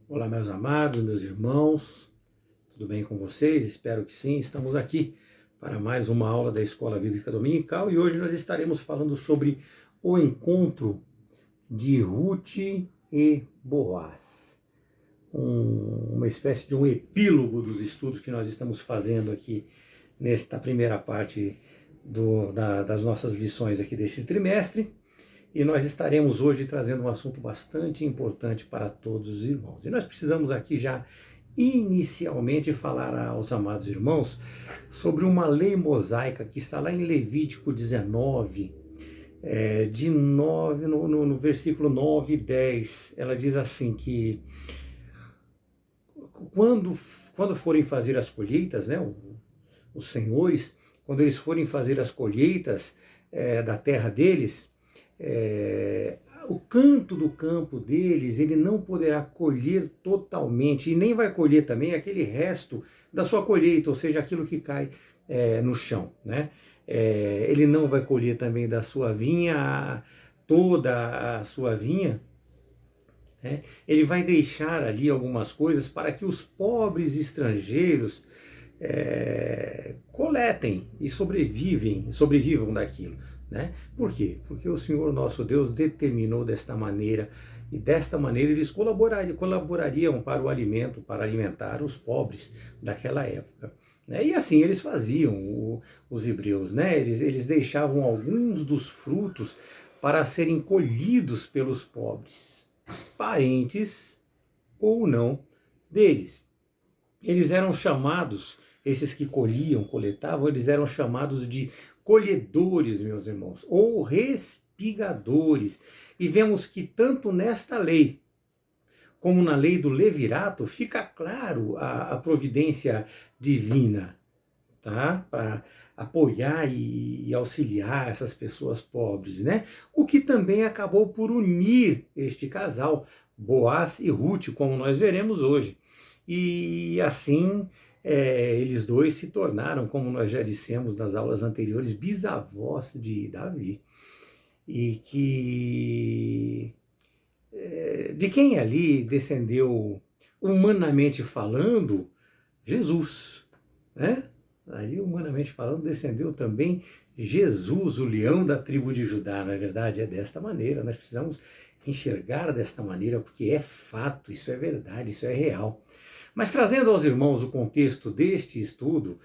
Olá, meus amados, meus irmãos, tudo bem com vocês? Espero que sim. Estamos aqui para mais uma aula da Escola Bíblica Dominical e hoje nós estaremos falando sobre o encontro de Ruth e Boaz. Uma espécie de um epílogo dos estudos que nós estamos fazendo aqui nesta primeira parte das nossas lições aqui desse trimestre. E nós estaremos hoje trazendo um assunto bastante importante para todos os irmãos. E nós precisamos aqui já inicialmente falar aos amados irmãos sobre uma lei mosaica que está lá em Levítico 19, no versículo 9 e 10. Ela diz assim que quando forem fazer as colheitas, né, os senhores, quando eles forem fazer as colheitas da terra deles, o canto do campo deles, ele não poderá colher totalmente, e nem vai colher também aquele resto da sua colheita, ou seja, aquilo que cai no chão, né? Ele não vai colher também da sua vinha, toda a sua vinha, né? Ele vai deixar ali algumas coisas para que os pobres estrangeiros coletem e sobrevivam daquilo. Né? Por quê? Porque o Senhor nosso Deus determinou desta maneira, e desta maneira eles colaborariam para o alimento, para alimentar os pobres daquela época. Né? E assim eles faziam, os hebreus, né? Eles deixavam alguns dos frutos para serem colhidos pelos pobres, parentes ou não deles. Eles eram chamados, esses que coletavam, eles eram chamados de colhedores, meus irmãos, ou respigadores. E vemos que tanto nesta lei, como na lei do levirato, fica claro a providência divina, tá? Para apoiar e auxiliar essas pessoas pobres, né? O que também acabou por unir este casal, Boaz e Ruth, como nós veremos hoje. E assim eles dois se tornaram, como nós já dissemos nas aulas anteriores, bisavós de Davi. E que de quem ali descendeu, humanamente falando, Jesus, né? Ali, humanamente falando, descendeu também Jesus, o leão da tribo de Judá. Na verdade, é desta maneira, nós precisamos enxergar desta maneira, porque é fato, isso é verdade, isso é real. Mas trazendo aos irmãos o contexto deste estudo,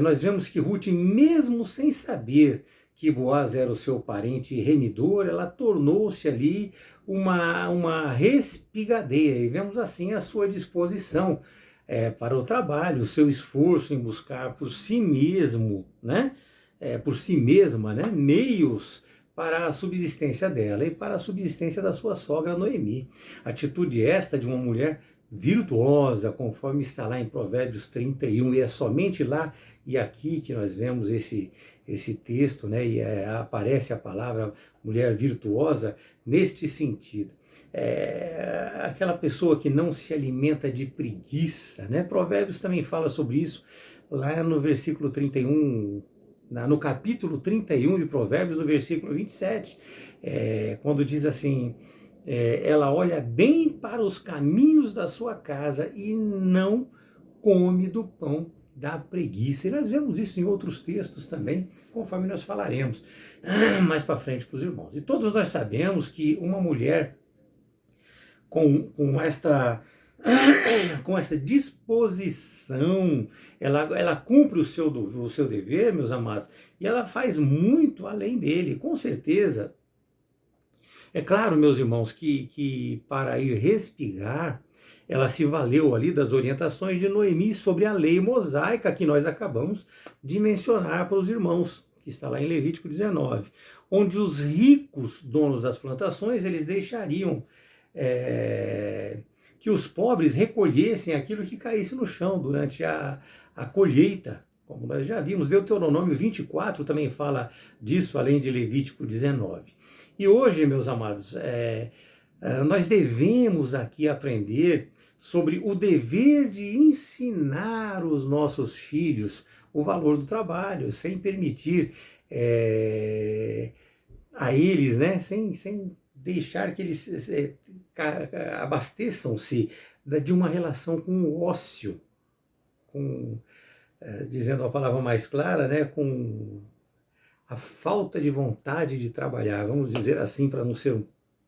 nós vemos que Ruth, mesmo sem saber que Boaz era o seu parente remidor, ela tornou-se ali uma respigadeira, e vemos assim a sua disposição para o trabalho, o seu esforço em buscar por si mesmo, né? Por si mesma, né? Meios para a subsistência dela e para a subsistência da sua sogra Noemi. Atitude esta de uma mulher virtuosa, conforme está lá em Provérbios 31, e é somente lá e aqui que nós vemos esse texto, né? E aparece a palavra mulher virtuosa neste sentido. Aquela pessoa que não se alimenta de preguiça, né? Provérbios também fala sobre isso, lá no versículo 31, no capítulo 31 de Provérbios, no versículo 27, quando diz assim, ela olha bem para os caminhos da sua casa e não come do pão da preguiça. E nós vemos isso em outros textos também, conforme nós falaremos mais para frente para os irmãos. E todos nós sabemos que uma mulher com esta disposição, ela cumpre o seu dever, meus amados, e ela faz muito além dele, com certeza. É claro, meus irmãos, que para ir respigar, ela se valeu ali das orientações de Noemi sobre a lei mosaica que nós acabamos de mencionar para os irmãos, que está lá em Levítico 19, onde os ricos donos das plantações, eles deixariam que os pobres recolhessem aquilo que caísse no chão durante a colheita, como nós já vimos. Deuteronômio 24 também fala disso, além de Levítico 19. E hoje, meus amados, nós devemos aqui aprender sobre o dever de ensinar os nossos filhos o valor do trabalho, sem permitir a eles, né, sem deixar que eles abasteçam-se de uma relação com o ócio, com, dizendo a palavra mais clara, né, com a falta de vontade de trabalhar, vamos dizer assim, para não ser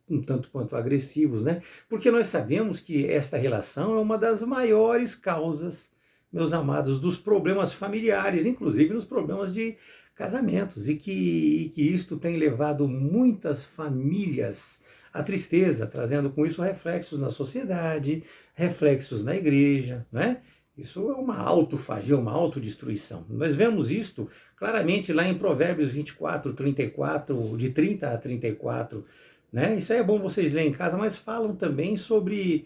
um tanto quanto agressivos, né? Porque nós sabemos que esta relação é uma das maiores causas, meus amados, dos problemas familiares, inclusive nos problemas de casamentos, e que isto tem levado muitas famílias à tristeza, trazendo com isso reflexos na sociedade, reflexos na igreja, né? Isso é uma autofagia, uma autodestruição. Nós vemos isto claramente lá em Provérbios 24, 34, de 30 a 34, né? Isso aí é bom vocês lerem em casa, mas falam também sobre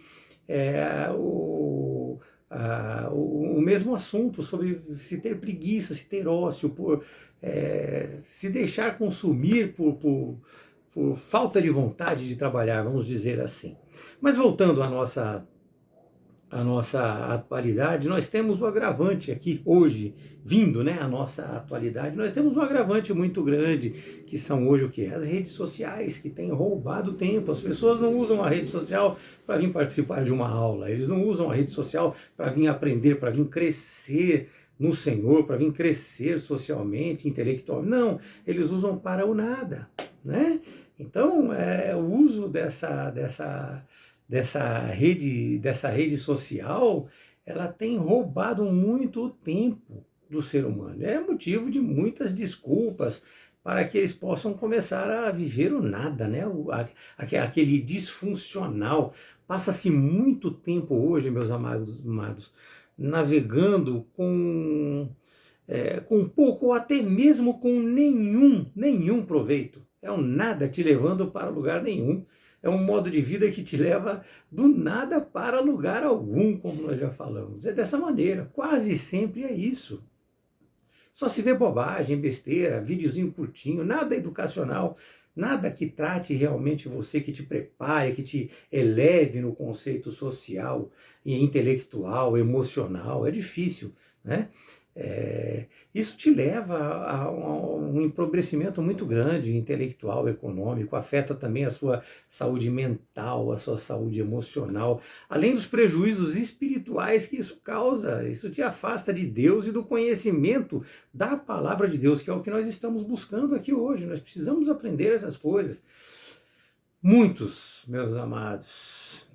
o mesmo assunto, sobre se ter preguiça, se ter ócio, se deixar consumir por falta de vontade de trabalhar, vamos dizer assim. Mas voltando à nossa atualidade, nós temos um agravante aqui hoje, vindo, né, a nossa atualidade, nós temos um agravante muito grande, que são hoje o quê? As redes sociais, que têm roubado tempo. As pessoas não usam a rede social para vir participar de uma aula, eles não usam a rede social para vir aprender, para vir crescer no Senhor, para vir crescer socialmente, intelectualmente. Não, eles usam para o nada, né? Então, o uso dessa rede social, ela tem roubado muito tempo do ser humano. É motivo de muitas desculpas para que eles possam começar a viver o nada, né? Aquele disfuncional. Passa-se muito tempo hoje, meus amados, navegando com pouco ou até mesmo com nenhum proveito. É um nada te levando para lugar nenhum. É um modo de vida que te leva do nada para lugar algum, como nós já falamos. É dessa maneira, quase sempre é isso. Só se vê bobagem, besteira, videozinho curtinho, nada educacional, nada que trate realmente você, que te prepare, que te eleve no conceito social e intelectual, emocional. É difícil, né? Isso te leva a um empobrecimento muito grande, intelectual, econômico, afeta também a sua saúde mental, a sua saúde emocional, além dos prejuízos espirituais que isso causa. Isso te afasta de Deus e do conhecimento da palavra de Deus, que é o que nós estamos buscando aqui hoje. Nós precisamos aprender essas coisas. Muitos, meus amados,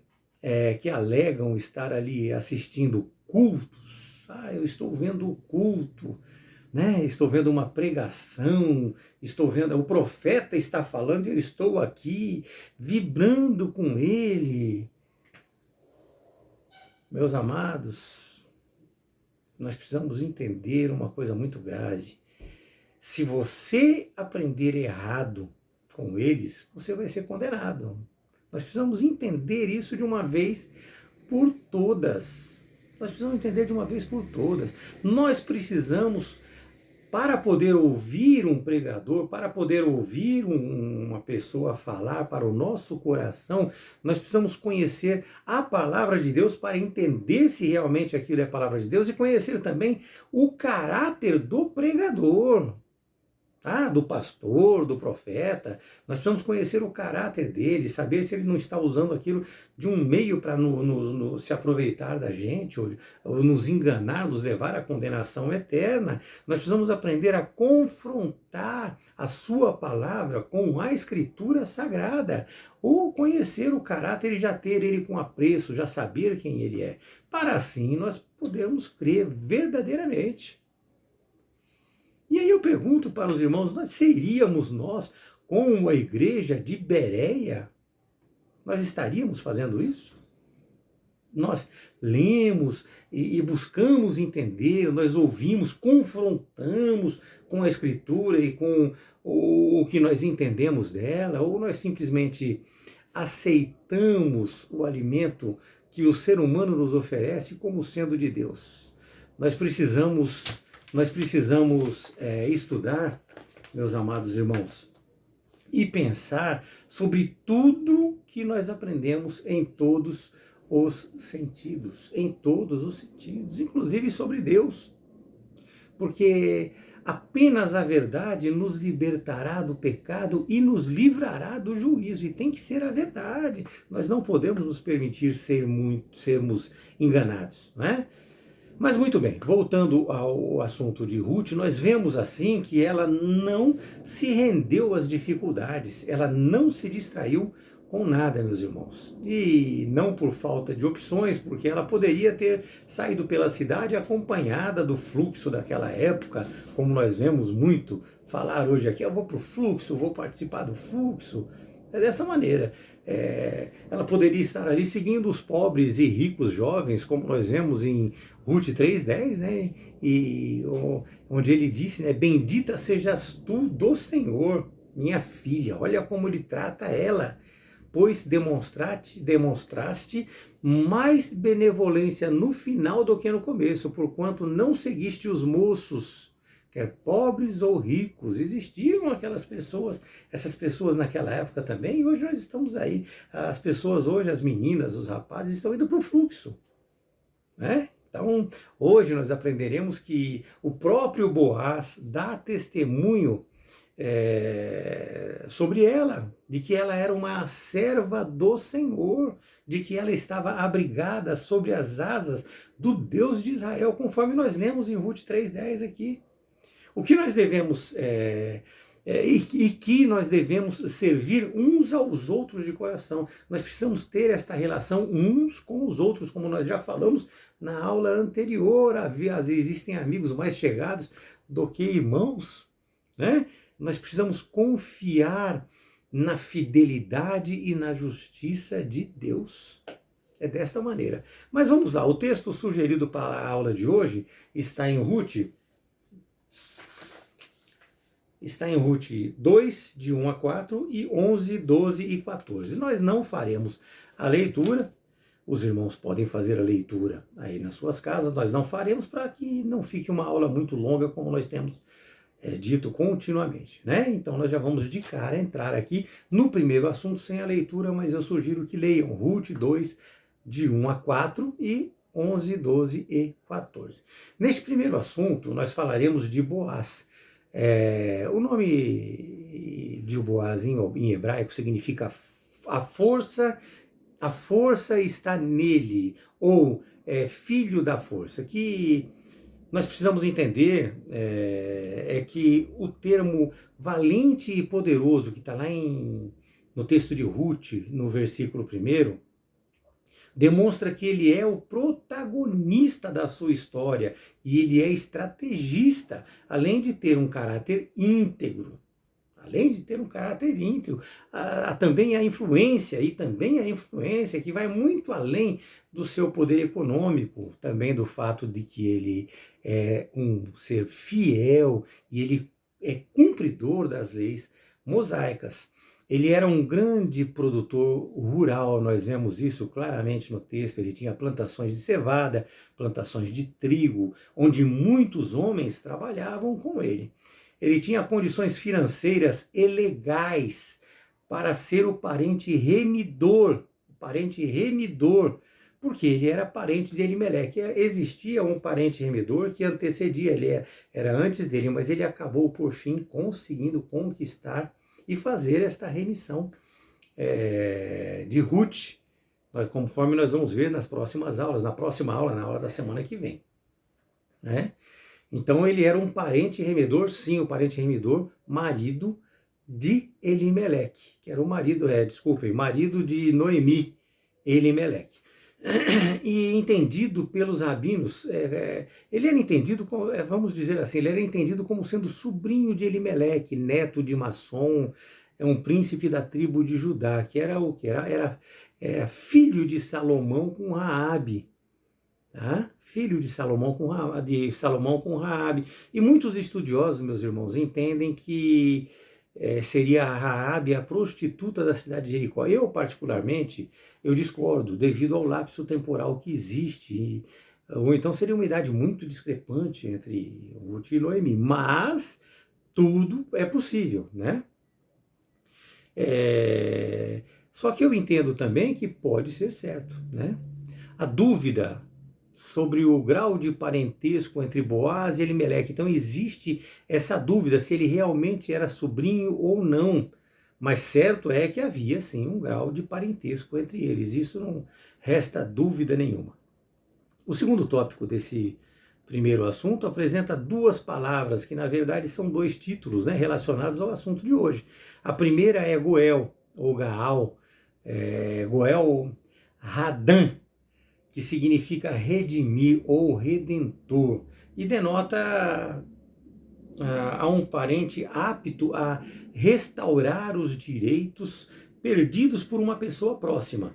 que alegam estar ali assistindo cultos. Eu estou vendo o culto, né? Estou vendo uma pregação, estou vendo, o profeta está falando e eu estou aqui vibrando com ele. Meus amados, nós precisamos entender uma coisa muito grave. Se você aprender errado com eles, você vai ser condenado. Nós precisamos entender isso de uma vez por todas. Nós precisamos entender de uma vez por todas. Nós precisamos, para poder ouvir um pregador, para poder ouvir uma pessoa falar para o nosso coração, nós precisamos conhecer a palavra de Deus para entender se realmente aquilo é a palavra de Deus e conhecer também o caráter do pregador. Do pastor, do profeta. Nós precisamos conhecer o caráter dele, saber se ele não está usando aquilo de um meio para se aproveitar da gente, ou nos enganar, nos levar à condenação eterna. Nós precisamos aprender a confrontar a sua palavra com a Escritura Sagrada, ou conhecer o caráter e já ter ele com apreço, já saber quem ele é, para assim nós podermos crer verdadeiramente. E aí eu pergunto para os irmãos, seríamos nós, como a igreja de Bereia, nós estaríamos fazendo isso? Nós lemos e buscamos entender, nós ouvimos, confrontamos com a Escritura e com o que nós entendemos dela, ou nós simplesmente aceitamos o alimento que o ser humano nos oferece como sendo de Deus? Nós precisamos estudar, meus amados irmãos, e pensar sobre tudo que nós aprendemos em todos os sentidos, inclusive sobre Deus. Porque Apenas a verdade nos libertará do pecado e nos livrará do juízo. E tem que ser a verdade. Nós não podemos nos permitir sermos enganados, não é? Mas muito bem, voltando ao assunto de Ruth, nós vemos assim que ela não se rendeu às dificuldades, ela não se distraiu com nada, meus irmãos. E não por falta de opções, porque ela poderia ter saído pela cidade acompanhada do fluxo daquela época, como nós vemos muito falar hoje aqui, eu vou para o fluxo, vou participar do fluxo. É dessa maneira. Ela poderia estar ali seguindo os pobres e ricos jovens, como nós vemos em Ruth 3:10, né? Onde ele disse, né? Bendita sejas tu do Senhor, minha filha. Olha como ele trata ela, pois demonstraste mais benevolência no final do que no começo, porquanto não seguiste os moços, quer pobres ou ricos. Existiam aquelas pessoas, essas pessoas naquela época também, e hoje nós estamos aí. As pessoas hoje, as meninas, os rapazes, estão indo para o fluxo, né? Então, hoje nós aprenderemos que o próprio Boaz dá testemunho sobre ela, de que ela era uma serva do Senhor, de que ela estava abrigada sobre as asas do Deus de Israel, conforme nós lemos em Ruth 3:10 aqui. O que nós devemos, e que nós devemos servir uns aos outros de coração. Nós precisamos ter esta relação uns com os outros, como nós já falamos na aula anterior. Às vezes existem amigos mais chegados do que irmãos, né? Nós precisamos confiar na fidelidade e na justiça de Deus. É desta maneira. Mas vamos lá, o texto sugerido para a aula de hoje está em Ruth 2, de 1 a 4, e 11, 12 e 14. Nós não faremos a leitura, os irmãos podem fazer a leitura aí nas suas casas, nós não faremos para que não fique uma aula muito longa, como nós temos dito continuamente, né? Então nós já vamos de cara entrar aqui no primeiro assunto sem a leitura, mas eu sugiro que leiam Ruth 2, de 1 a 4 e 11, 12 e 14. Neste primeiro assunto, nós falaremos de Boaz. O nome de Boaz em hebraico significa a força está nele, ou filho da força, que nós precisamos entender que o termo valente e poderoso, que está lá no texto de Ruth, no versículo 1, demonstra que ele é o protagonista da sua história e ele é estrategista, além de ter um caráter íntegro. Também a influência que vai muito além do seu poder econômico, também do fato de que ele é um ser fiel e ele é cumpridor das leis mosaicas. Ele era um grande produtor rural, nós vemos isso claramente no texto. Ele tinha plantações de cevada, plantações de trigo, onde muitos homens trabalhavam com ele. Ele tinha condições financeiras e legais para ser o parente remidor, porque ele era parente de Elimeleque. Existia um parente remidor que antecedia, ele era antes dele, mas ele acabou por fim conseguindo conquistar e fazer esta remissão de Ruth, conforme nós vamos ver nas próximas aulas, na próxima aula, na aula da semana que vem, né? Então ele era um parente remidor, sim, o parente remidor, marido de Elimeleque, que era o marido de Noemi, Elimeleque. E entendido pelos rabinos, ele era entendido, vamos dizer assim, ele era entendido como sendo sobrinho de Elimeleque, neto de Massom, um príncipe da tribo de Judá, que era o que? Era filho de Salomão com Raabe. Tá? Filho de Salomão com Raabe. E muitos estudiosos, meus irmãos, entendem que seria a Raabe a prostituta da cidade de Jericó. Eu, particularmente, discordo, devido ao lapso temporal que existe. Ou então seria uma idade muito discrepante entre Ruth e Noemi. Mas tudo é possível, né? Só que eu entendo também que pode ser certo, né? A dúvida sobre o grau de parentesco entre Boaz e Elimeleque. Então existe essa dúvida se ele realmente era sobrinho ou não. Mas certo é que havia sim um grau de parentesco entre eles. Isso não resta dúvida nenhuma. O segundo tópico desse primeiro assunto apresenta duas palavras que na verdade são dois títulos, né, relacionados ao assunto de hoje. A primeira é Goel, ou Gaal, Goel Hadan, que significa redimir ou redentor, e denota a um parente apto a restaurar os direitos perdidos por uma pessoa próxima.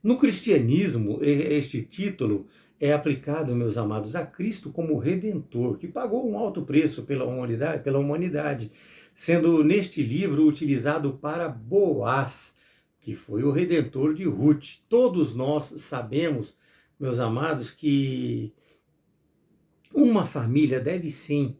No cristianismo, este título é aplicado, meus amados, a Cristo como Redentor, que pagou um alto preço pela humanidade, sendo neste livro utilizado para Boaz, que foi o Redentor de Ruth. Todos nós sabemos, meus amados, que uma família deve sim,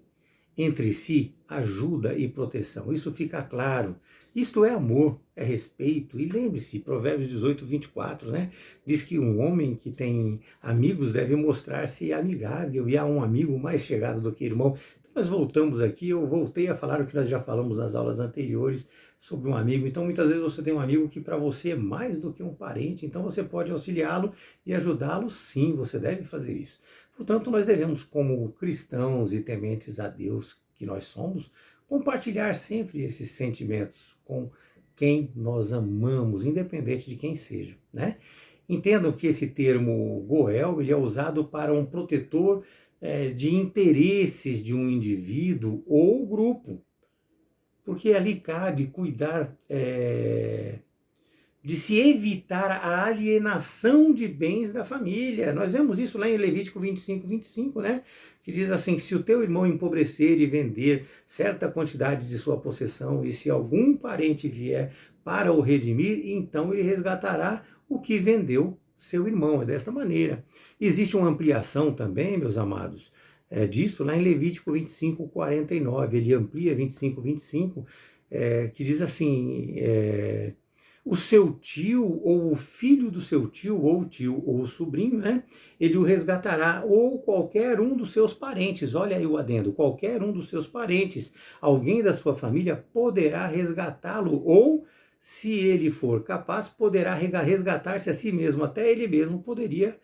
entre si, ajuda e proteção. Isso fica claro. Isto é amor, é respeito. E lembre-se, Provérbios 18, 24, né? Diz que um homem que tem amigos deve mostrar-se amigável e há um amigo mais chegado do que irmão. Então nós voltamos aqui, eu voltei a falar o que nós já falamos nas aulas anteriores sobre um amigo. Então muitas vezes você tem um amigo que para você é mais do que um parente, então você pode auxiliá-lo e ajudá-lo, sim, você deve fazer isso. Portanto, nós devemos, como cristãos e tementes a Deus que nós somos, compartilhar sempre esses sentimentos com quem nós amamos, independente de quem seja, né? Entendam que esse termo Goel, ele é usado para um protetor de interesses de um indivíduo ou grupo, porque ali cabe cuidar de se evitar a alienação de bens da família. Nós vemos isso lá em Levítico 25, 25, né? Que diz assim, que se o teu irmão empobrecer e vender certa quantidade de sua possessão, e se algum parente vier para o redimir, então ele resgatará o que vendeu seu irmão. É desta maneira. Existe uma ampliação também, meus amados, disso lá em Levítico 25, 49. Ele amplia 25, 25, que diz assim... o seu tio, ou o filho do seu tio, ou o tio, ou o sobrinho, né? Ele o resgatará, ou qualquer um dos seus parentes. Olha aí o adendo, qualquer um dos seus parentes, alguém da sua família poderá resgatá-lo, ou, se ele for capaz, poderá resgatar-se a si mesmo, até ele mesmo poderia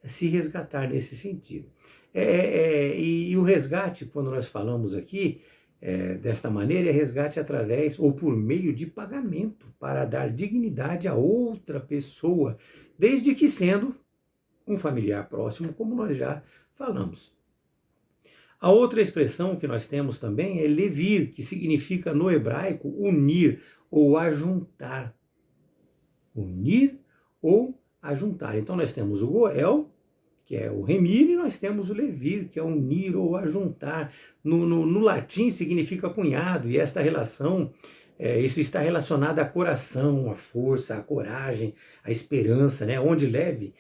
se resgatar nesse sentido. E o resgate, quando nós falamos aqui, desta maneira, é resgate através ou por meio de pagamento para dar dignidade a outra pessoa, desde que sendo um familiar próximo, como nós já falamos. A outra expressão que nós temos também é levir, que significa no hebraico unir ou ajuntar. Unir ou ajuntar. Então nós temos o Goel, que é o remir, e nós temos o levir, que é unir ou ajuntar. No latim significa cunhado, e esta relação, isso está relacionado ao coração, à força, à coragem, à esperança, né? Onde leve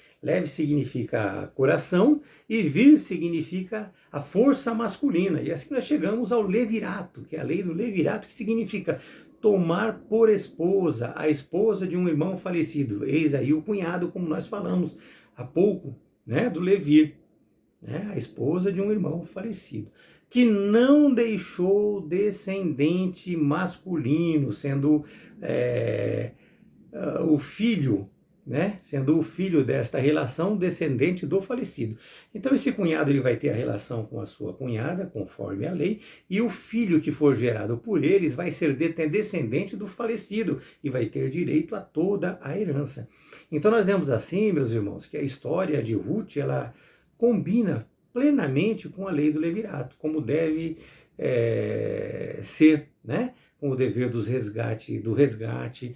significa coração, e vir significa a força masculina. E assim nós chegamos ao levirato, que é a lei do levirato, que significa tomar por esposa a esposa de um irmão falecido. Eis aí o cunhado, como nós falamos há pouco, né, do levir, né, a esposa de um irmão falecido, que não deixou descendente masculino, sendo o filho, né, sendo o filho desta relação, descendente do falecido. Então esse cunhado ele vai ter a relação com a sua cunhada, conforme a lei, e o filho que for gerado por eles vai ser descendente do falecido e vai ter direito a toda a herança. Então nós vemos assim, meus irmãos, que a história de Ruth, ela combina plenamente com a lei do levirato, como deve ser, né, com o dever do resgate,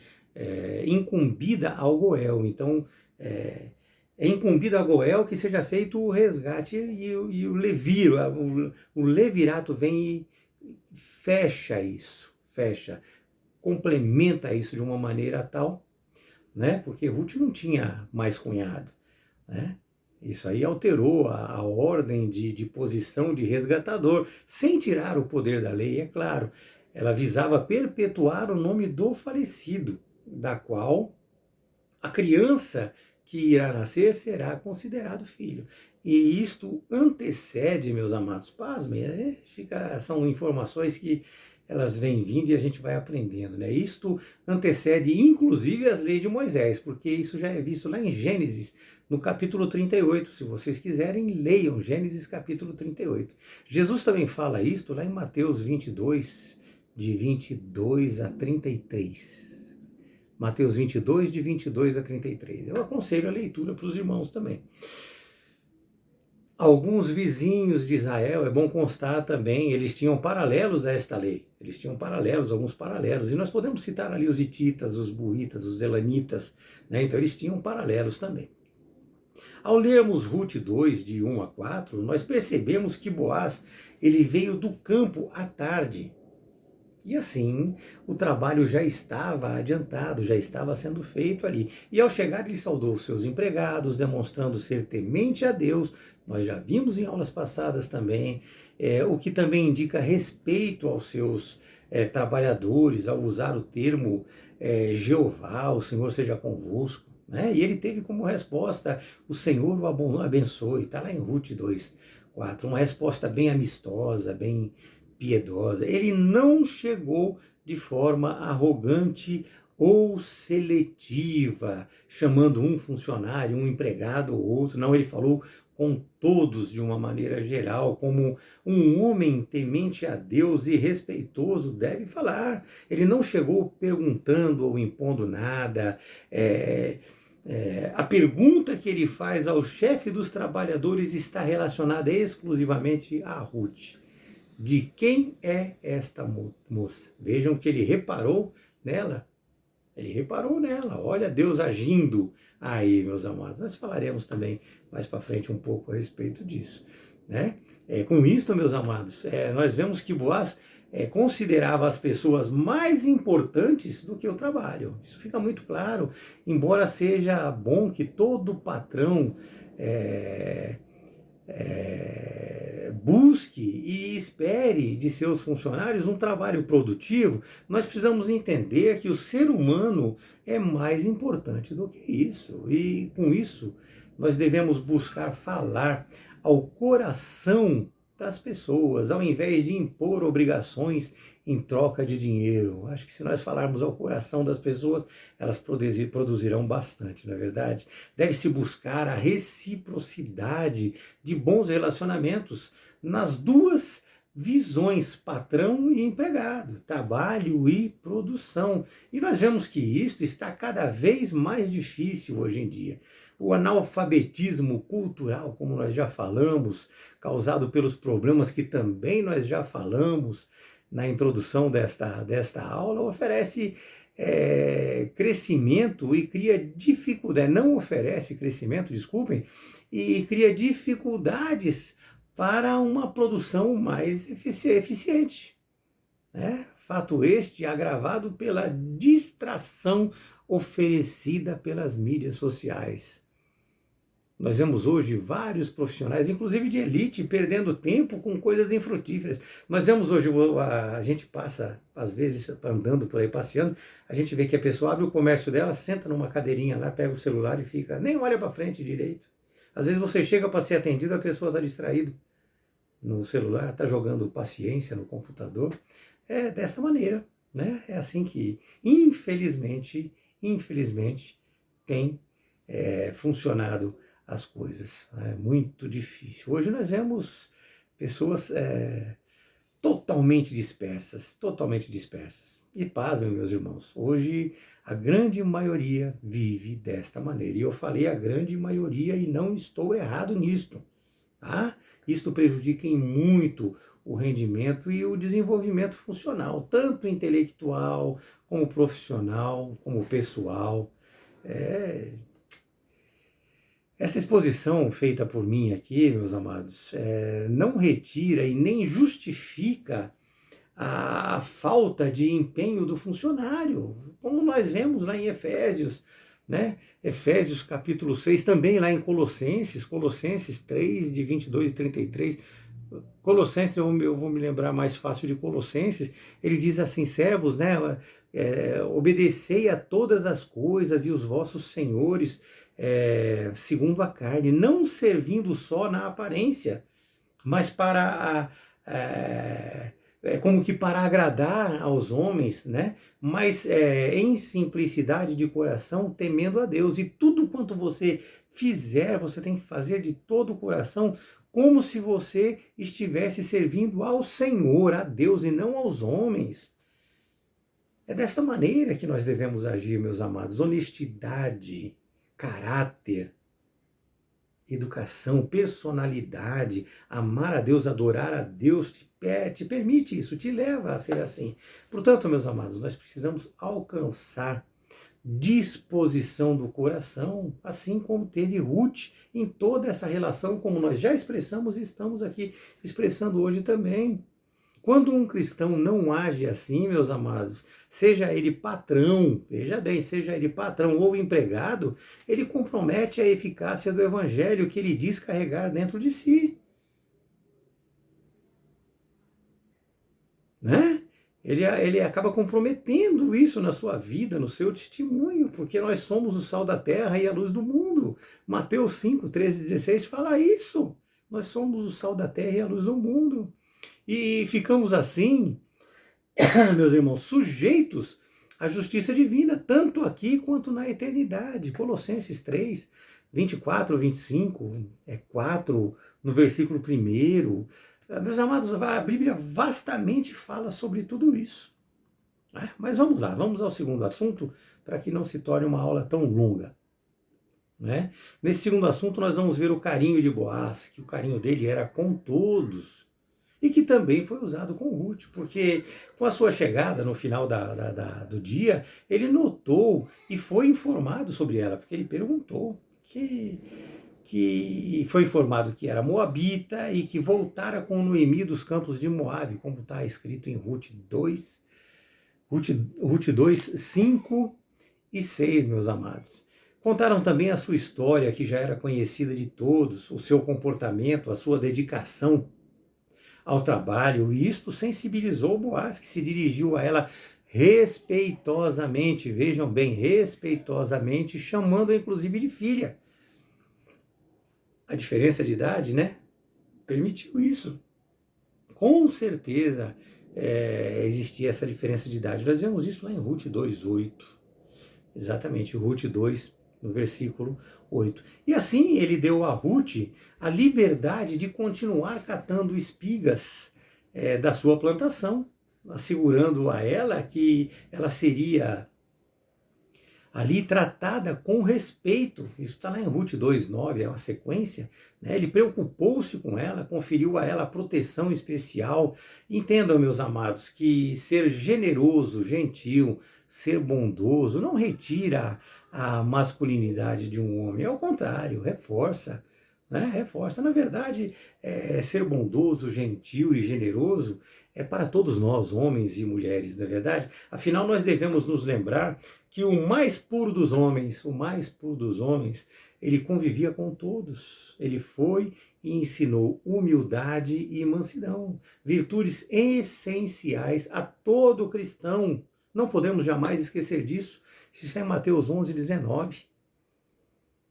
incumbida ao Goel. Então, é incumbido a Goel que seja feito o resgate, e o levir, o levirato vem e fecha isso, complementa isso de uma maneira tal, né, porque Ruth não tinha mais cunhado, né? Isso aí alterou a ordem de posição de resgatador, sem tirar o poder da lei, é claro. Ela visava perpetuar o nome do falecido, da qual a criança que irá nascer será considerado filho. E isto antecede, meus amados, pasmem, são informações que elas vêm vindo e a gente vai aprendendo, né? Isto antecede inclusive as leis de Moisés, porque isso já é visto lá em Gênesis, no capítulo 38. Se vocês quiserem, leiam Gênesis capítulo 38. Jesus também fala isto lá em Mateus 22, de 22 a 33. Mateus 22, de 22 a 33. Eu aconselho a leitura para os irmãos também. Alguns vizinhos de Israel, é bom constar também, eles tinham paralelos a esta lei. Eles tinham paralelos, alguns paralelos. E nós podemos citar ali os hititas, os buítas, os elanitas, né? Então eles tinham paralelos também. Ao lermos Rute 2, de 1 a 4, nós percebemos que Boaz, ele veio do campo à tarde. E assim, o trabalho já estava adiantado, já estava sendo feito ali. E ao chegar, ele saudou os seus empregados, demonstrando ser temente a Deus. Nós já vimos em aulas passadas também, o que também indica respeito aos seus trabalhadores, ao usar o termo Jeová, o Senhor seja convosco. Né? E ele teve como resposta, o Senhor o abençoe. Está lá em Rute 2, 4. Uma resposta bem amistosa, bem piedosa. Ele não chegou de forma arrogante ou seletiva, chamando um funcionário, um empregado ou outro. Não, ele falou com todos de uma maneira geral, como um homem temente a Deus e respeitoso deve falar. Ele não chegou perguntando ou impondo nada. A pergunta que ele faz ao chefe dos trabalhadores está relacionada exclusivamente a Rute. De quem é esta moça? Vejam que ele reparou nela. Ele reparou nela. Olha Deus agindo aí, meus amados. Nós falaremos também mais para frente um pouco a respeito disso. Né? Com isso, meus amados, nós vemos que Boaz considerava as pessoas mais importantes do que o trabalho. Isso fica muito claro. Embora seja bom que todo patrão busque e espere de seus funcionários um trabalho produtivo, nós precisamos entender que o ser humano é mais importante do que isso. E com isso, nós devemos buscar falar ao coração das pessoas, ao invés de impor obrigações em troca de dinheiro. Acho que se nós falarmos ao coração das pessoas, elas produzirão bastante, não é verdade? Deve-se buscar a reciprocidade de bons relacionamentos nas duas visões, patrão e empregado, trabalho e produção. E nós vemos que isso está cada vez mais difícil hoje em dia. O analfabetismo cultural, como nós já falamos, causado pelos problemas que também nós já falamos na introdução desta aula, oferece crescimento e cria dificuldade, não oferece crescimento, desculpem, e cria dificuldades para uma produção mais eficiente. Né? Fato este agravado pela distração oferecida pelas mídias sociais. Nós vemos hoje vários profissionais, inclusive de elite, perdendo tempo com coisas infrutíferas. Nós vemos hoje, a gente passa, às vezes, andando por aí, passeando, a gente vê que a pessoa abre o comércio dela, senta numa cadeirinha lá, pega o celular e fica, nem olha para frente direito. Às vezes você chega para ser atendido, a pessoa está distraída no celular, está jogando paciência no computador. É desta maneira, né? É assim que, infelizmente, tem funcionado as coisas. É muito difícil. Hoje nós vemos pessoas totalmente dispersas. E pasmem, meus irmãos, hoje a grande maioria vive desta maneira. E eu falei a grande maioria e não estou errado nisto. Tá? Isto prejudica em muito o rendimento e o desenvolvimento funcional, tanto intelectual, como profissional, como pessoal. Essa exposição feita por mim aqui, meus amados, não retira e nem justifica a falta de empenho do funcionário, como nós vemos lá em Efésios, né? Efésios capítulo 6, também lá em Colossenses 3, de 22 e 33, Colossenses, eu vou me lembrar mais fácil de Colossenses, ele diz assim, servos, né, obedecei a todas as coisas e os vossos senhores, segundo a carne, não servindo só na aparência, mas como que para agradar aos homens, né? Mas em simplicidade de coração, temendo a Deus. E tudo quanto você fizer, você tem que fazer de todo o coração, como se você estivesse servindo ao Senhor, a Deus e não aos homens. É desta maneira que nós devemos agir, meus amados. Honestidade, caráter, educação, personalidade, amar a Deus, adorar a Deus, te permite isso, te leva a ser assim. Portanto, meus amados, nós precisamos alcançar disposição do coração, assim como teve Ruth em toda essa relação, como nós já expressamos e estamos aqui expressando hoje também. Quando um cristão não age assim, meus amados, seja ele patrão, veja bem, seja ele patrão ou empregado, ele compromete a eficácia do evangelho que ele diz carregar dentro de si. Né? Ele acaba comprometendo isso na sua vida, no seu testemunho, porque nós somos o sal da terra e a luz do mundo. Mateus 5, 13, 16 fala isso. Nós somos o sal da terra e a luz do mundo. E ficamos assim, meus irmãos, sujeitos à justiça divina, tanto aqui quanto na eternidade. Colossenses 3, 24, 25, 4, no versículo 1. Meus amados, a Bíblia vastamente fala sobre tudo isso. Mas vamos lá, vamos ao segundo assunto, para que não se torne uma aula tão longa. Né? Nesse segundo assunto, nós vamos ver o carinho de Boaz, que o carinho dele era com todos, e que também foi usado com Ruth, porque com a sua chegada no final do dia, ele notou e foi informado sobre ela, porque ele perguntou que foi informado que era moabita e que voltara com Noemi dos campos de Moabe, como está escrito em Ruth 2, 5 e 6, meus amados. Contaram também a sua história, que já era conhecida de todos, o seu comportamento, a sua dedicação ao trabalho, e isto sensibilizou Boaz, que se dirigiu a ela respeitosamente, vejam bem, respeitosamente, chamando-a inclusive de filha. A diferença de idade, né, permitiu isso. Com certeza existia essa diferença de idade. Nós vemos isso lá em Ruth 2:8. Exatamente, Ruth 2, no versículo 8. E assim ele deu a Ruth a liberdade de continuar catando espigas da sua plantação, assegurando a ela que ela seria ali tratada com respeito. Isso está lá em Ruth 2:9, é uma sequência. Né? Ele preocupou-se com ela, conferiu a ela proteção especial. Entendam, meus amados, que ser generoso, gentil, ser bondoso não retira a masculinidade de um homem, ao contrário, reforça. Né? Reforça. Na verdade, ser bondoso, gentil e generoso é para todos nós, homens e mulheres, na verdade. Afinal, nós devemos nos lembrar que o mais puro dos homens, ele convivia com todos. Ele foi e ensinou humildade e mansidão, virtudes essenciais a todo cristão. Não podemos jamais esquecer disso. Isso está em Mateus 11:19.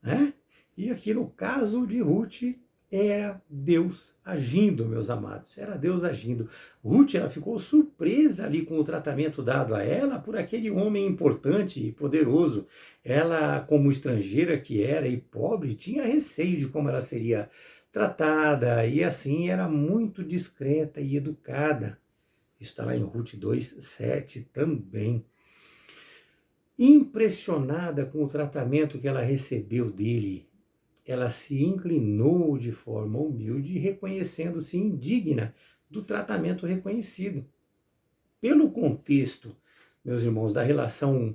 Né? E aqui no caso de Ruth, era Deus agindo, meus amados, era Deus agindo. Ruth, ela ficou surpresa ali com o tratamento dado a ela por aquele homem importante e poderoso. Ela, como estrangeira que era e pobre, tinha receio de como ela seria tratada e assim era muito discreta e educada. Isso está lá em Ruth 2:7 também. Impressionada com o tratamento que ela recebeu dele, ela se inclinou de forma humilde, reconhecendo-se indigna do tratamento reconhecido. Pelo contexto, meus irmãos, da relação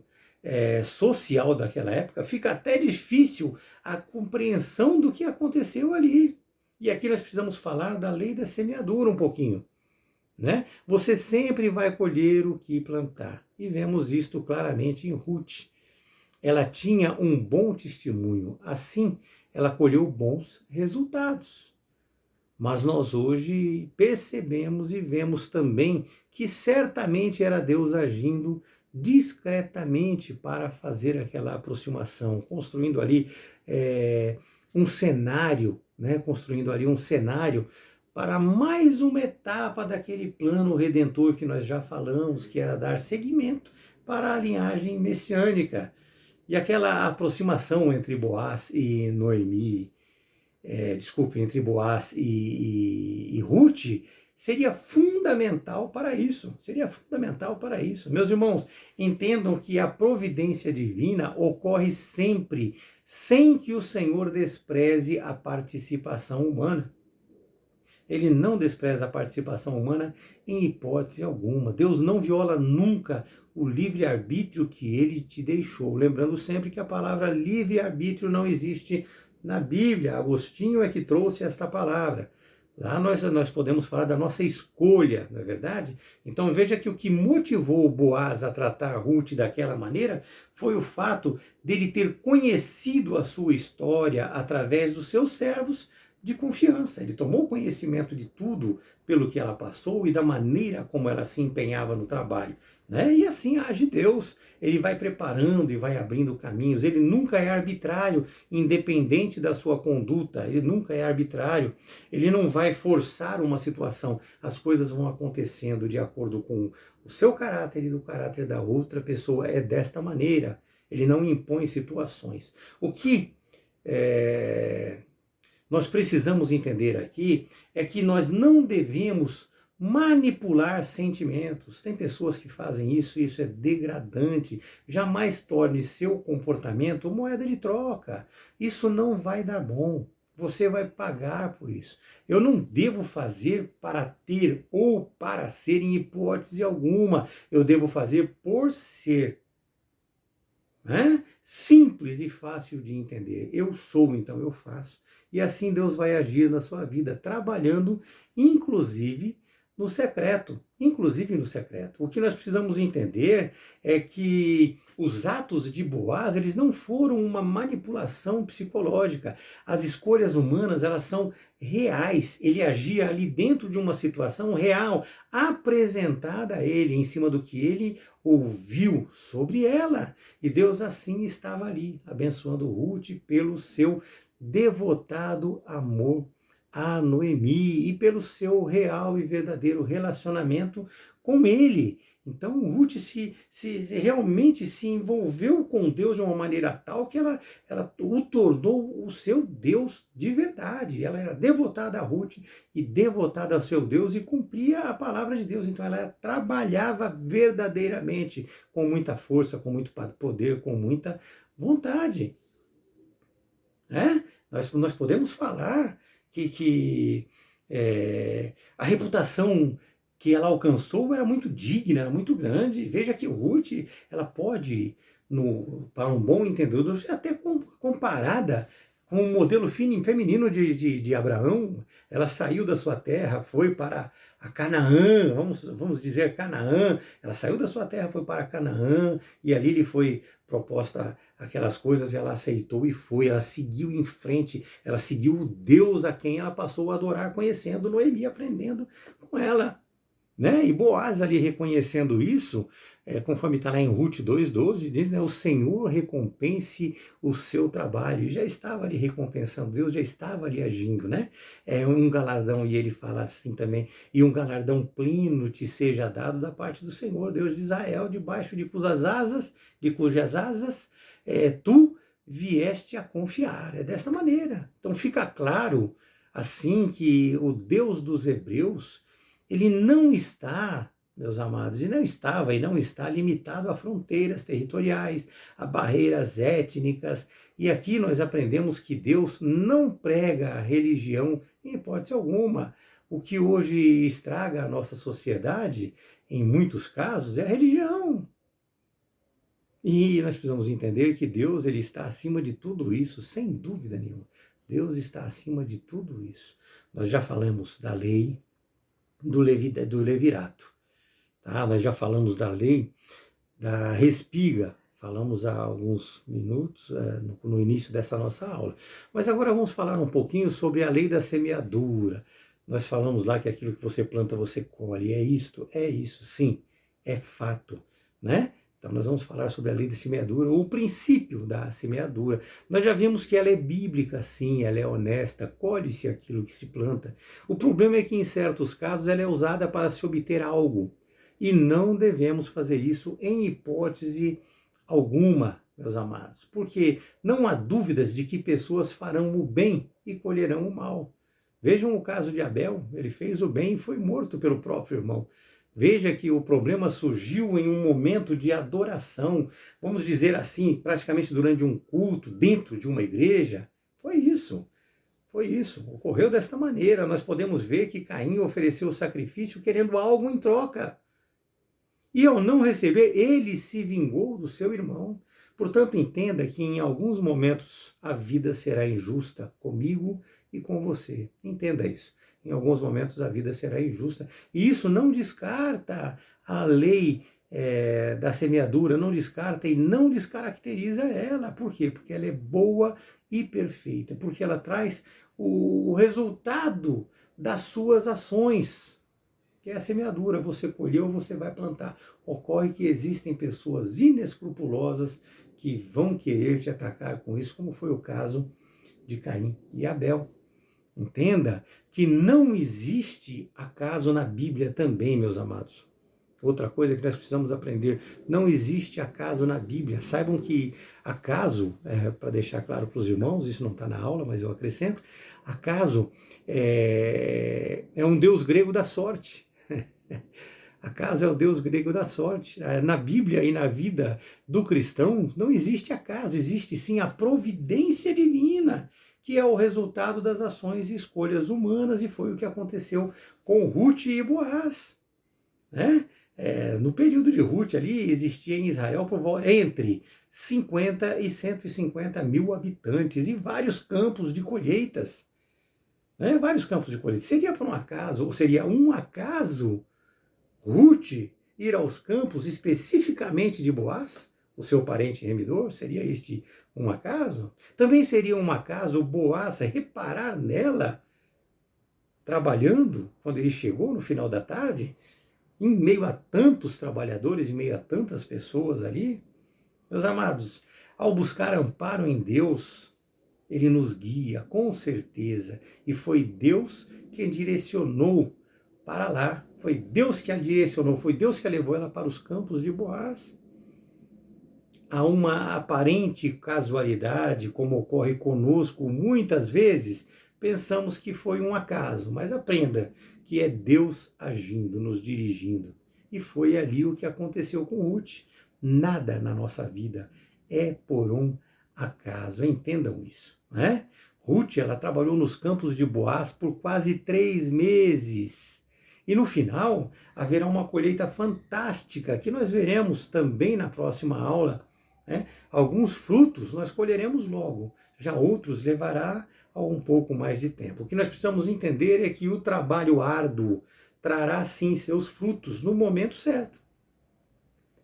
social daquela época, fica até difícil a compreensão do que aconteceu ali. E aqui nós precisamos falar da lei da semeadura um pouquinho. Né? Você sempre vai colher o que plantar. E vemos isto claramente em Ruth. Ela tinha um bom testemunho, assim ela colheu bons resultados. Mas nós hoje percebemos e vemos também que certamente era Deus agindo discretamente para fazer aquela aproximação, construindo ali um cenário, né? Construindo ali um cenário para mais uma etapa daquele plano redentor que nós já falamos, que era dar seguimento para a linhagem messiânica. E aquela aproximação entre Boaz e Noemi, entre Boaz e Ruth, seria fundamental para isso. Seria fundamental para isso. Meus irmãos, entendam que a providência divina ocorre sempre, sem que o Senhor despreze a participação humana. Ele não despreza a participação humana em hipótese alguma. Deus não viola nunca o livre-arbítrio que ele te deixou. Lembrando sempre que a palavra livre-arbítrio não existe na Bíblia. Agostinho é que trouxe esta palavra. Lá nós podemos falar da nossa escolha, não é verdade? Então veja que o que motivou Boaz a tratar Ruth daquela maneira foi o fato dele ter conhecido a sua história através dos seus servos de confiança. Ele tomou conhecimento de tudo pelo que ela passou e da maneira como ela se empenhava no trabalho, né? E assim age Deus. Ele vai preparando e vai abrindo caminhos. Ele nunca é arbitrário, independente da sua conduta. Ele nunca é arbitrário. Ele não vai forçar uma situação. As coisas vão acontecendo de acordo com o seu caráter e do caráter da outra pessoa. É desta maneira. Ele não impõe situações. O que nós precisamos entender aqui é que nós não devemos manipular sentimentos. Tem pessoas que fazem isso e isso é degradante. Jamais torne seu comportamento moeda de troca. Isso não vai dar bom. Você vai pagar por isso. Eu não devo fazer para ter ou para ser em hipótese alguma. Eu devo fazer por ser. Né? Simples e fácil de entender. Eu sou, então eu faço. E assim Deus vai agir na sua vida, trabalhando inclusive no secreto. Inclusive no secreto. O que nós precisamos entender é que os atos de Boaz, eles não foram uma manipulação psicológica. As escolhas humanas, elas são reais. Ele agia ali dentro de uma situação real, apresentada a ele, em cima do que ele ouviu sobre ela. E Deus assim estava ali, abençoando Ruth pelo seu devotado amor a Noemi e pelo seu real e verdadeiro relacionamento com ele. Então Ruth realmente se envolveu com Deus de uma maneira tal que ela o tornou o seu Deus de verdade. Ela era devotada a Ruth e devotada ao seu Deus e cumpria a palavra de Deus. Então ela trabalhava verdadeiramente com muita força, com muito poder, com muita vontade. Nós podemos falar que a reputação que ela alcançou era muito digna, era muito grande. Veja que Ruth, ela pode, para um bom entendedor, ser até comparada com o modelo feminino de Abraão. Ela saiu da sua terra, foi para a Canaã, vamos dizer Canaã. Ela saiu da sua terra, foi para Canaã, e ali lhe foi proposta aquelas coisas, e ela aceitou e foi. Ela seguiu em frente, ela seguiu o Deus a quem ela passou a adorar, conhecendo Noemi, aprendendo com ela. Né? E Boaz ali reconhecendo isso, conforme está lá em Ruth 2,12, diz, né, o Senhor recompense o seu trabalho. E já estava ali recompensando, Deus já estava ali agindo, né? Um galardão, e ele fala assim também, e um galardão pleno te seja dado da parte do Senhor, Deus de Israel, debaixo de cujas asas tu vieste a confiar. É dessa maneira. Então fica claro, assim, que o Deus dos Hebreus, ele não está, meus amados, e não estava e não está limitado a fronteiras territoriais, a barreiras étnicas. E aqui nós aprendemos que Deus não prega a religião em hipótese alguma. O que hoje estraga a nossa sociedade, em muitos casos, é a religião. E nós precisamos entender que Deus, ele está acima de tudo isso, sem dúvida nenhuma. Deus está acima de tudo isso. Nós já falamos da lei, do levirato. Tá? Nós já falamos da lei da respiga, falamos há alguns minutos no início dessa nossa aula. Mas agora vamos falar um pouquinho sobre a lei da semeadura. Nós falamos lá que aquilo que você planta, você colhe. É isso, sim, é fato, né? Então nós vamos falar sobre a lei da semeadura, ou o princípio da semeadura. Nós já vimos que ela é bíblica, sim, ela é honesta, colhe-se aquilo que se planta. O problema é que em certos casos ela é usada para se obter algo. E não devemos fazer isso em hipótese alguma, meus amados, porque não há dúvidas de que pessoas farão o bem e colherão o mal. Vejam o caso de Abel, ele fez o bem e foi morto pelo próprio irmão. Veja que o problema surgiu em um momento de adoração, vamos dizer assim, praticamente durante um culto, dentro de uma igreja. Foi isso, ocorreu desta maneira. Nós podemos ver que Caim ofereceu o sacrifício querendo algo em troca. E ao não receber, ele se vingou do seu irmão. Portanto, entenda que em alguns momentos a vida será injusta comigo e com você. Entenda isso. Em alguns momentos a vida será injusta. E isso não descarta a lei da semeadura, não descarta e não descaracteriza ela. Por quê? Porque ela é boa e perfeita. Porque ela traz o resultado das suas ações, que é a semeadura. Você colheu, você vai plantar. Ocorre que existem pessoas inescrupulosas que vão querer te atacar com isso, como foi o caso de Caim e Abel. Entenda que não existe acaso na Bíblia também, meus amados. Outra coisa que nós precisamos aprender, não existe acaso na Bíblia. Saibam que acaso, para deixar claro para os irmãos, isso não está na aula, mas eu acrescento, acaso é um deus grego da sorte. Acaso é o deus grego da sorte. Na Bíblia e na vida do cristão não existe acaso, existe sim a providência divina, que é o resultado das ações e escolhas humanas, e foi o que aconteceu com Ruth e Boaz, né? No período de Ruth ali existia em Israel entre 50 e 150 mil habitantes e vários campos de colheitas, né? Vários campos de colheitas. Seria por um acaso, ou seria um acaso, Ruth ir aos campos especificamente de Boaz, o seu parente remidor? Seria este um acaso? Também seria um acaso Boaz reparar nela, trabalhando, quando ele chegou no final da tarde, em meio a tantos trabalhadores, em meio a tantas pessoas ali? Meus amados, ao buscar amparo em Deus, Ele nos guia, com certeza, e foi Deus quem direcionou para lá. Foi Deus que a direcionou, foi Deus que a levou ela para os campos de Boaz. Há uma aparente casualidade, como ocorre conosco muitas vezes, pensamos que foi um acaso, mas aprenda que é Deus agindo, nos dirigindo. E foi ali o que aconteceu com Ruth. Nada na nossa vida é por um acaso, entendam isso, né? Ruth, ela trabalhou nos campos de Boaz por quase 3 meses. E no final, haverá uma colheita fantástica, que nós veremos também na próxima aula, né? Alguns frutos nós colheremos logo, já outros levará um pouco mais de tempo. O que nós precisamos entender é que o trabalho árduo trará sim seus frutos no momento certo.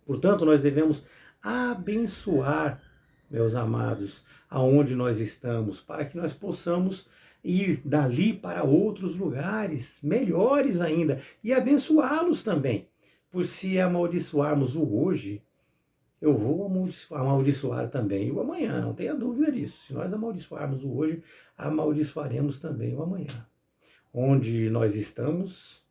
Portanto, nós devemos abençoar, meus amados, aonde nós estamos, para que nós possamos ir dali para outros lugares, melhores ainda, e abençoá-los também. Por se amaldiçoarmos o hoje, eu vou amaldiçoar também o amanhã, não tenha dúvida disso. Se nós amaldiçoarmos o hoje, amaldiçoaremos também o amanhã. Onde nós estamos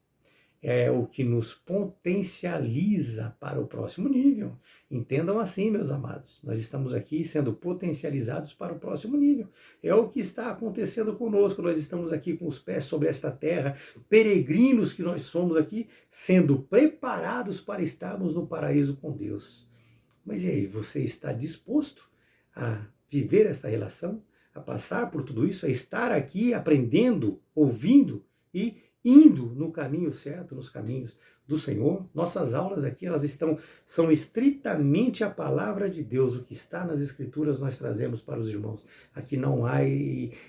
é o que nos potencializa para o próximo nível. Entendam assim, meus amados. Nós estamos aqui sendo potencializados para o próximo nível. É o que está acontecendo conosco. Nós estamos aqui com os pés sobre esta terra, peregrinos que nós somos aqui, sendo preparados para estarmos no paraíso com Deus. Mas e aí, você está disposto a viver esta relação, a passar por tudo isso, a estar aqui aprendendo, ouvindo e indo no caminho certo, nos caminhos do Senhor? Nossas aulas aqui, são estritamente a palavra de Deus. O que está nas Escrituras nós trazemos para os irmãos. Aqui não há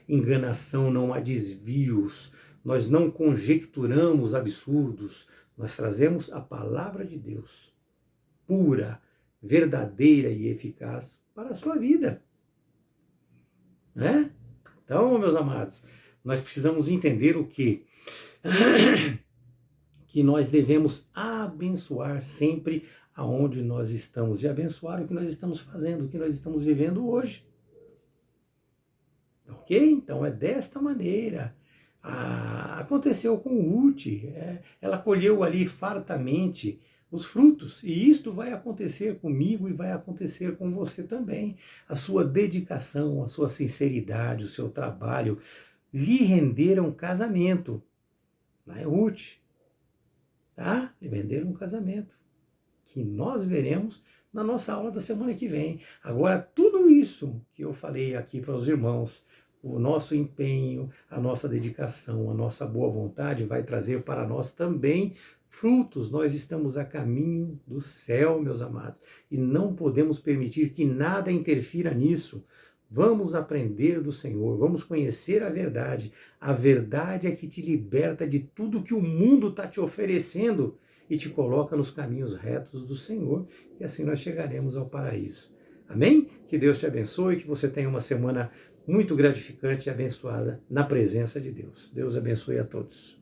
enganação, não há desvios, nós não conjecturamos absurdos, nós trazemos a palavra de Deus, pura, verdadeira e eficaz para a sua vida, né? Então, meus amados, nós precisamos entender o quê? Que nós devemos abençoar sempre aonde nós estamos, e abençoar o que nós estamos fazendo, o que nós estamos vivendo hoje. Ok? Então é desta maneira. Aconteceu com Ruth, ela colheu ali fartamente os frutos, e isto vai acontecer comigo e vai acontecer com você também. A sua dedicação, a sua sinceridade, o seu trabalho lhe renderam casamento. Não é Ruth? Tá? Lhe renderam um casamento, que nós veremos na nossa aula da semana que vem. Agora, tudo isso que eu falei aqui para os irmãos, o nosso empenho, a nossa dedicação, a nossa boa vontade vai trazer para nós também frutos. Nós estamos a caminho do céu, meus amados, e não podemos permitir que nada interfira nisso. Vamos aprender do Senhor, vamos conhecer a verdade. A verdade é que te liberta de tudo que o mundo está te oferecendo e te coloca nos caminhos retos do Senhor, e assim nós chegaremos ao paraíso. Amém? Que Deus te abençoe, que você tenha uma semana muito gratificante e abençoada na presença de Deus. Deus abençoe a todos.